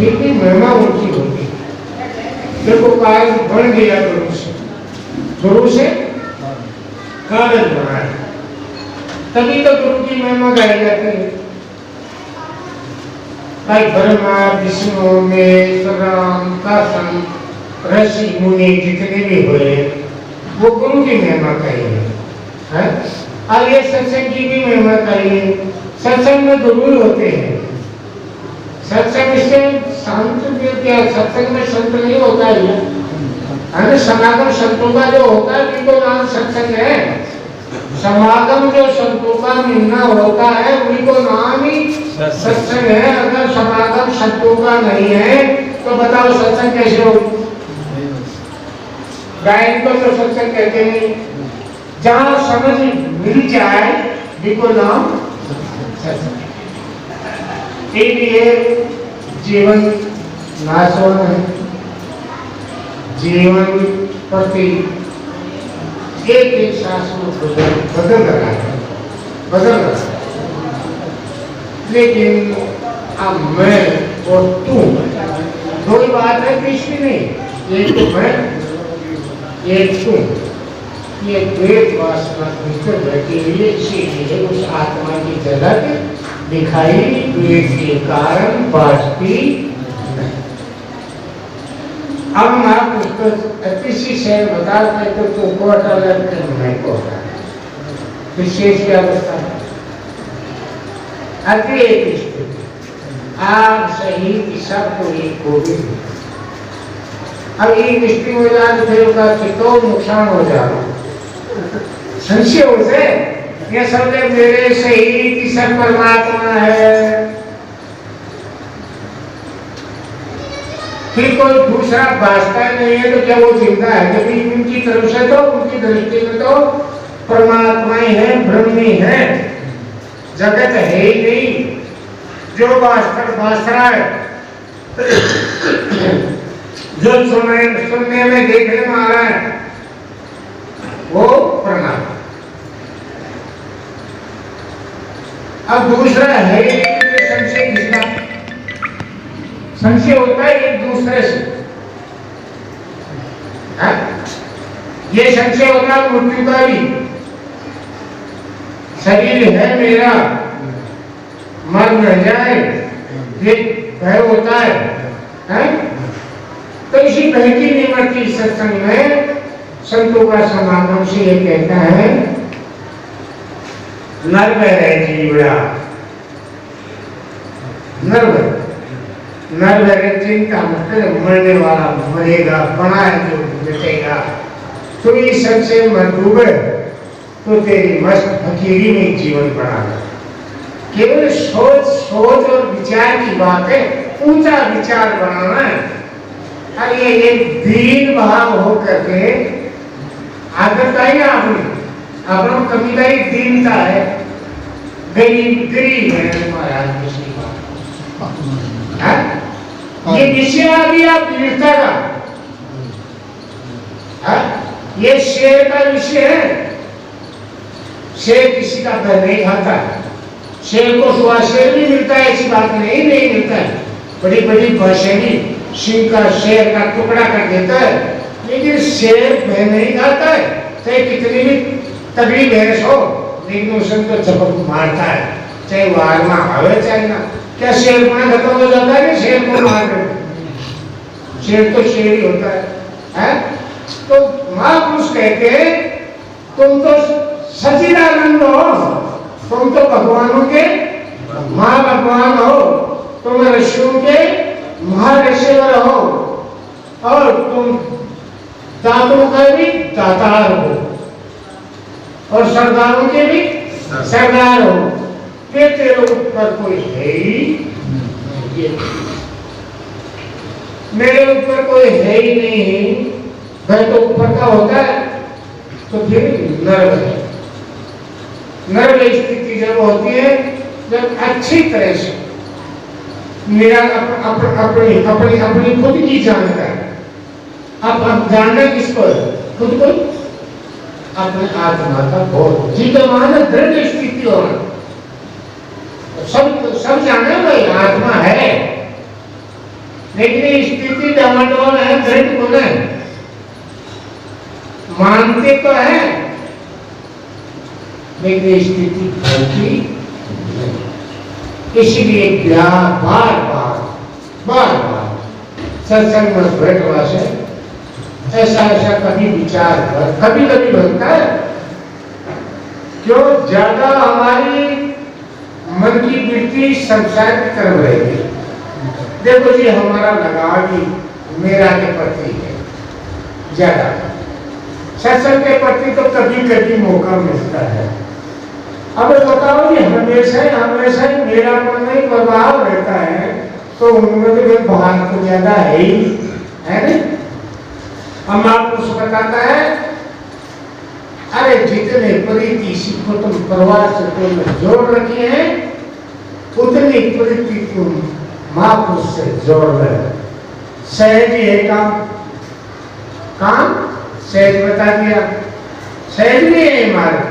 जितनी महिमा ऊंची होती है। देखो कागज बन गया गुरु से कागज बना है, तभी तो गुरु की महिमा गाई जाती है। भाई ब्रह्मा विष्णु महेश्वर राम कासन ऋषि मुनि जितने भी हुए वो गुरु की महिमा कही है। और ये सत्संग की भी महिमा कही है। सत्संग में गुरु होते हैं। सत्संग से संत क्या, सत्संग में संत नहीं होता है। समागम संतों का जो होता है उनको नाम सत्संग है। समागम जो संतों का मिलना होता है उनको नाम ही सत्संग है। अगर समागम संतों का नहीं है तो बताओ सत्संग कैसे हो? गायन को तो सत्संग कहते नहीं। जहाँ समझ मिल जाए उनको नाम सत्संग। ये जीवन नाशवान है। जीवन प्रति एक एक सांस बदल रहा है। लेकिन अब मैं और तू दो ही बात है, बीच में नहीं। एक तो मैं, एक तू। ये द्वैत वासना भीतर बैठी हुई है, इसीलिए उस आत्मा की झलक दिखाई द्वैत के कारण बाजती। अब आप उसको किसी से बता पाए तो तुमको नहीं को विशेष क्या अवस्था है? अति एक स्थिति आप सही दिशा को एक को भी अब एक दृष्टि हो जाए तो फिर उसका चित्तो नुकसान हो जाएगा। संशय हो से ये समझे मेरे से ही दिशा परमात्मा है, फिर कोई दूसरा वास्ता नहीं है तो क्या वो जिंदा है? जब उनकी तरफ से तो उनकी दृष्टि में तो परमात्मा ही है, ब्रह्म ही है, जगत है ही नहीं। जो वास्ता है जो सुनने में देखने में आ रहा है वो परमात्मा। अब दूसरा है संशय किसका? संशय होता है एक दूसरे से। ये संशय होता है मृत्यु का भी। शरीर है मेरा, मर न जाए, ये भय होता है? तो इसी भय की निवृत्ति सत्संग में संतों का समागम से ये कहता है नर रह जीवड़ा। नर चिंता मतलब मरने वाला मरेगा, बना है जो मिटेगा। तो ये सबसे मजबूब है तो तेरी मस्त फकीरी में जीवन बनाना। केवल सोच और विचार की बात है, ऊंचा विचार बनाना है। और ये एक दीन भाव हो करके आदत आई ना अपना कविता ही दीनता है। गरीब है महाराज किसी बात ये विषय आ गया वीरता का। ये शेर का विषय है। शेर किसी का भय नहीं खाता। शेर को सुबह शेर भी मिलता है, ऐसी बात नहीं मिलता है। बड़ी बड़ी भाषणी सिंह का शेर का टुकड़ा कर देता है, लेकिन शेर भय नहीं खाता है। चाहे कितनी भी तगड़ी भैंस हो लेकिन उसमें तो झपक मारता है, चाहे वार में आवे चाहे ना। क्या शेर पुणे खत्म हो जाता है कि शेर को मार देते? शेर तो शेर ही होता है? तो महापुरुष कहते हैं तुम तो सच्चिदानंद हो, तुम तो भगवानों के महाभगवान हो, तुम ऋषियों के महाऋषिवर हो और तुम दातों का भी दातार हो और सरदारों के भी सरदार हो। तेरे ऊपर कोई है ही, मेरे ऊपर कोई है ही नहीं। भय तो ऊपर का होता है तो फिर नर्व स्थिति जब होती है, जब अच्छी तरह से मेरा अपनी खुद की जानता है। अब जानना किसको है? खुद को, अपने आत्मा का बोध जितमान दृढ़ स्थिति होना। सब जाने भाई आत्मा है, लेकिन ये स्थिति डामाडोल है, दृढ़ कौन है? मानते तो है लेकिन ये स्थिति बनती नहीं। इसीलिए बार बार सत्संग में बैठवा से ऐसा कभी विचार कभी कभी बनता है। क्यों? ज्यादा हमारी मन की वृत्ति संसार की तरफ रहेगी। देखो जी, हमारा लगाव भी मेरा के प्रति है ज्यादा, सत्संग के प्रति तो कभी कभी मौका मिलता है। अब बताओ जी, हमेशा ही मेरा मन में प्रभाव रहता है तो उनमें भी भाग तो ज्यादा है ही, है नहीं? हम आपको बताता है, अरे जितने प्रीति सीखो तुम परिवार से तुम जोड़ रखी है, उतनी प्रीति तुम महापुरुष से जोड़ रहे। सहज ही है काम सहज बता दिया, सहज भी है मार्ग।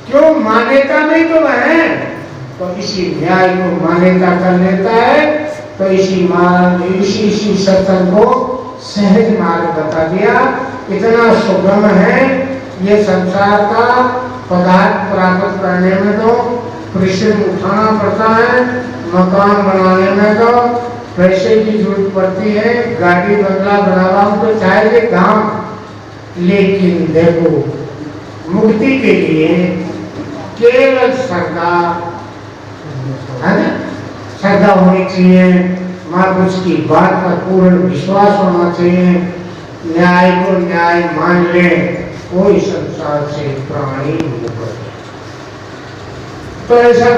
क्यों? मान्यता नहीं तो है, तो इसी न्याय को मान्यता कर लेता है, तो इसी सत्संग को सहज मार्ग बता दिया। इतना सुगम है ये संसार का पदार्थ प्राप्त करने में तो परिश्रम उठाना पड़ता है, मकान बनाने में तो पैसे की जरूरत पड़ती है, गाड़ी बंगला बनावा तो चाहिए काम। लेकिन देखो, मुक्ति के लिए केवल श्रद्धा है ना, श्रद्धा होनी चाहिए, महापुरुष की बात पर पूर्ण विश्वास होना चाहिए, न्याय को न्याय मान ले, कोई संसार से प्राणी नहीं। तो ऐसा